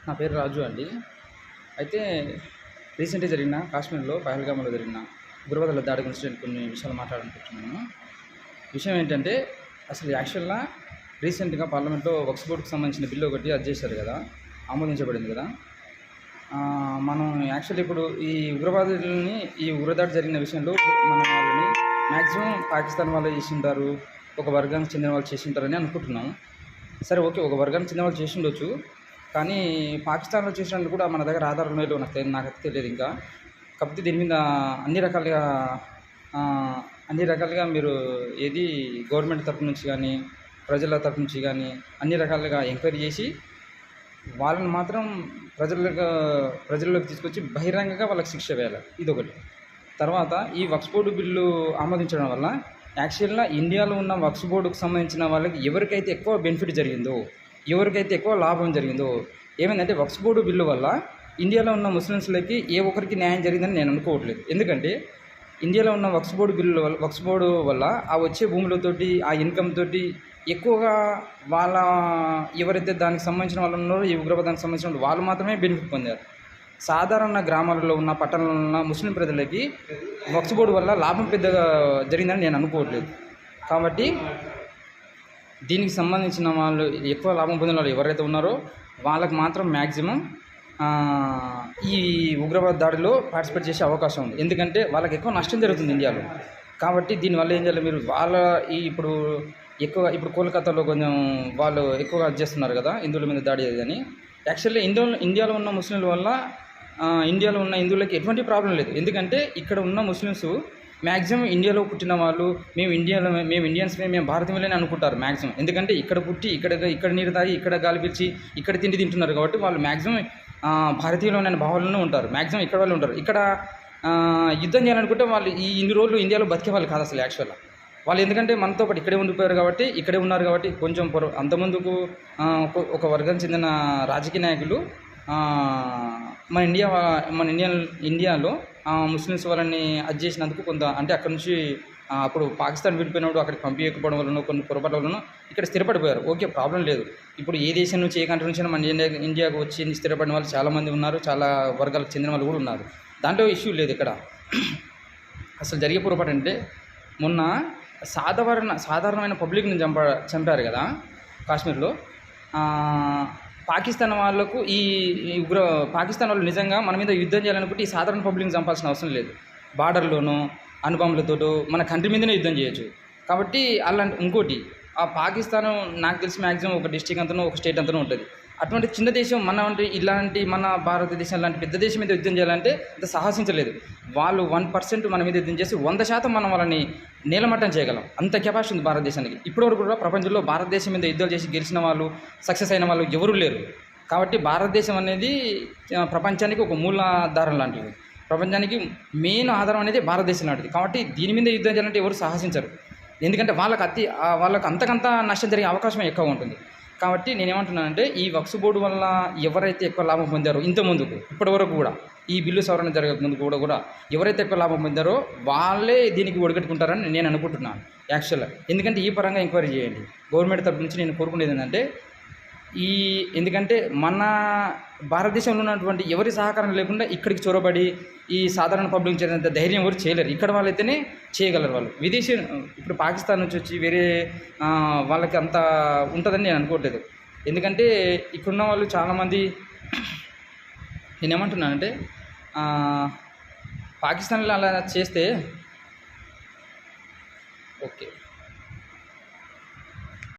నా పేరు రాజు అండి. అయితే రీసెంట్‌గా జరిగిన కాశ్మీర్‌లో పహల్గామ్‌లో జరిగిన ఉగ్రవాదుల దాడి గురించి నేను కొన్ని విషయాలు మాట్లాడాలనుకుంటున్నాను. విషయం ఏంటంటే, అసలు యాక్చువల్‌గా రీసెంట్‌గా పార్లమెంట్‌లో వక్ఫ్ బోర్డ్‌కి సంబంధించిన బిల్ ఒకటి అది చేశారు కదా! ఆమోదించబడింది కదా! మనం యాక్చువల్లీ ఇప్పుడు ఈ ఉగ్రదాడి జరిగిన విషయంలో మన వాళ్ళని మ్యాక్సిమం పాకిస్తాన్ వాళ్ళు చేసుంటారు. ఒక వర్గానికి చెందిన వాళ్ళు చేసుంటారని అనుకుంటున్నాం. సరే ఓకే. ఒక వర్గానికి చెందిన వాళ్ళు చేసుండొచ్చు. కానీ పాకిస్తాన్‌లో చేసినట్లు కూడా మన దగ్గర ఆధారాలు ఉన్నాయో నాకైతే తెలియదు ఇంకా. కాకపోతే దీని మీద అన్ని రకాలుగా అన్ని రకాలుగా మీరు ఏది గవర్నమెంట్ తరపు నుంచి కానీ, ప్రజల తరపు నుంచి కానీ అన్ని రకాలుగా ఎంక్వైరీ చేసి వాళ్ళని మాత్రం ప్రజల్లోకి తీసుకొచ్చి బహిరంగంగా వాళ్ళకి శిక్ష వేయాలి. ఇదొకటి. తర్వాత ఈ వక్ఫ్ బోర్డు బిల్లు ఆమోదించడం వల్ల యాక్చువల్‌గా ఇండియాలో ఉన్న వక్ఫ్ బోర్డుకు సంబంధించిన వాళ్ళకి ఎవరికైతే ఎక్కువ బెనిఫిట్ జరిగిందో, ఎవరికైతే ఎక్కువ లాభం జరిగిందో, ఏమైందంటే వక్ఫ్ బోర్డు బిల్లు వల్ల ఇండియాలో ఉన్న ముస్లిమ్స్‌లకి ఏ ఒక్కరికి న్యాయం జరిగిందని నేను అనుకోవట్లేదు. ఎందుకంటే ఇండియాలో ఉన్న వక్ఫ్ బోర్డు వల్ల ఆ వచ్చే భూములతోటి, ఆ ఇన్‌కమ్ తోటి ఎక్కువగా వాళ్ళ ఎవరైతే దానికి సంబంధించిన వాళ్ళు ఉన్నారో, ఈ ఉగ్రవాదానికి సంబంధించిన వాళ్ళు మాత్రమే బెనిఫిట్ పొందారు. సాధారణ గ్రామాలలో ఉన్న, పట్టణంలో ఉన్న ముస్లిం ప్రజలకి వక్ఫ్ బోర్డు వల్ల లాభం పెద్దగా జరిగిందని నేను అనుకోవట్లేదు. కాబట్టి దీనికి సంబంధించిన వాళ్ళు ఎక్కువ లాభం పొందిన వాళ్ళు ఎవరైతే ఉన్నారో వాళ్ళకి మాత్రం మ్యాక్సిమం ఈ ఉగ్రవాద దాడిలో పార్టిసిపేట్ చేసే అవకాశం ఉంది. ఎందుకంటే వాళ్ళకి ఎక్కువ నష్టం జరుగుతుంది ఇండియాలో. కాబట్టి దీనివల్ల ఏం చేయాలి, మీరు ఇప్పుడు కోల్కతాలో కొంచెం వాళ్ళు ఎక్కువగా చేస్తున్నారు కదా హిందువుల మీద దాడి అని. యాక్చువల్లీ ఇండియాలో ఉన్న ముస్లింల వల్ల ఇండియాలో ఉన్న హిందువులకి ఎటువంటి ప్రాబ్లం లేదు. ఎందుకంటే ఇక్కడ ఉన్న ముస్లిమ్స్ మ్యాక్సిమం ఇండియాలో పుట్టిన వాళ్ళు మేము ఇండియన్స్మే, మేము భారతీయులనే అనుకుంటారు మ్యాక్సిమం. ఎందుకంటే ఇక్కడ పుట్టి ఇక్కడ నీరు తాగి, ఇక్కడ గాలి పీల్చి, ఇక్కడ తిండి తింటున్నారు కాబట్టి వాళ్ళు మ్యాక్సిమం భారతీయులమైన భావాలను ఉంటారు. మ్యాక్సిమం ఇక్కడ వాళ్ళు ఉంటారు. ఇక్కడ యుద్ధం చేయాలనుకుంటే వాళ్ళు ఇన్ని రోజులు ఇండియాలో బతికే వాళ్ళు కాదు అసలు యాక్చువల్గా. వాళ్ళు ఎందుకంటే మనతో పాటు ఇక్కడే ఉండిపోయారు కాబట్టి, ఇక్కడే ఉన్నారు కాబట్టి కొంచెం అంతకుముందుకు ఒక వర్గం చెందిన రాజకీయ నాయకులు మన ఇండియాలో ముస్లిమ్స్ వాళ్ళని అది చేసినందుకు కొంత అంటే అక్కడ నుంచి అప్పుడు పాకిస్తాన్ విడిపోయినప్పుడు అక్కడికి పంపించకపోవడం వలన కొన్ని పొరపాట్ల వలన ఇక్కడ స్థిరపడిపోయారు. ఓకే, ప్రాబ్లం లేదు. ఇప్పుడు ఏ దేశం నుంచి ఏ కంట్రీ నుంచి మన ఇండియాకు వచ్చి స్థిరపడిన వాళ్ళు చాలామంది ఉన్నారు. చాలా వర్గాలకు చెందిన వాళ్ళు కూడా ఉన్నారు. దాంట్లో ఇష్యూ లేదు ఇక్కడ. అసలు జరిగే పొరపాటు అంటే మొన్న సాధారణమైన పబ్లిక్ని చంపారు కదా కాశ్మీర్లో. పాకిస్తాన్ వాళ్ళకు పాకిస్తాన్ వాళ్ళు నిజంగా మన మీద యుద్ధం చేయాలనుకుంటే ఈ సాధారణ పబ్లిక్ని చంపాల్సిన అవసరం లేదు. బార్డర్లోనూ అణుబాంబులతోటో మన కంట్రీ మీదనే యుద్ధం చేయొచ్చు. కాబట్టి అలాంటి ఇంకోటి పాకిస్తాన్ నాకు తెలిసి మ్యాక్సిమం ఒక డిస్ట్రిక్ట్ అంతనో ఒక స్టేట్ అంతనో ఉంటుంది. అటువంటి చిన్న దేశం మన భారతదేశం లాంటి పెద్ద దేశం మీద యుద్ధం చేయాలంటే అంత సాహసించలేదు. వాళ్ళు 1% మన మీద యుద్ధం చేసి 100% మనం వాళ్ళని నేలమట్టం చేయగలం. అంత కెపాసిటీ ఉంది భారతదేశానికి. ఇప్పటివరకు కూడా ప్రపంచంలో భారతదేశం మీద యుద్ధాలు చేసి గెలిచిన వాళ్ళు, సక్సెస్ అయిన వాళ్ళు ఎవరూ లేరు. కాబట్టి భారతదేశం అనేది ప్రపంచానికి ఒక మూలాధారం లాంటిది. ప్రపంచానికి మెయిన్ ఆధారం అనేది భారతదేశం లాంటిది. కాబట్టి దీని మీద యుద్ధం చేయాలంటే ఎవరు సాహసించరు. ఎందుకంటే వాళ్ళకు అంతకంత నష్టం జరిగే అవకాశం ఎక్కువ ఉంటుంది. కాబట్టి నేనేమంటున్నానంటే ఈ వక్ఫ్ బోర్డు వల్ల ఎవరైతే ఎక్కువ లాభం పొందారో ఇంతకుముందుకు ఇప్పటివరకు కూడా ఈ బిల్లు సవరణ జరగక ముందు కూడా ఎవరైతే ఎక్కువ లాభం పొందారో వాళ్ళే దీనికి ఒడిగట్టుకుంటారని నేను అనుకుంటున్నాను యాక్చువల్గా. ఎందుకంటే ఈ పరంగా ఎంక్వైరీ చేయండి. గవర్నమెంట్ తరపు నుంచి నేను కోరుకునేది ఏంటంటే ఎందుకంటే మన భారతదేశంలో ఉన్నటువంటి ఎవరి సహకారం లేకుండా ఇక్కడికి చొరబడి ఈ సాధారణ పబ్లిక్ చేరినంత ధైర్యం ఎవరు చేయలేరు. ఇక్కడ వాళ్ళైతేనే చేయగలరు. వాళ్ళు ఇప్పుడు పాకిస్తాన్ నుంచి వచ్చి వేరే వాళ్ళకి అంత ఉంటుందని నేను అనుకోవట్లేదు. ఎందుకంటే ఇక్కడున్న వాళ్ళు చాలామంది నేనేమంటున్నానంటే పాకిస్తాన్లో అలా చేస్తే ఓకే.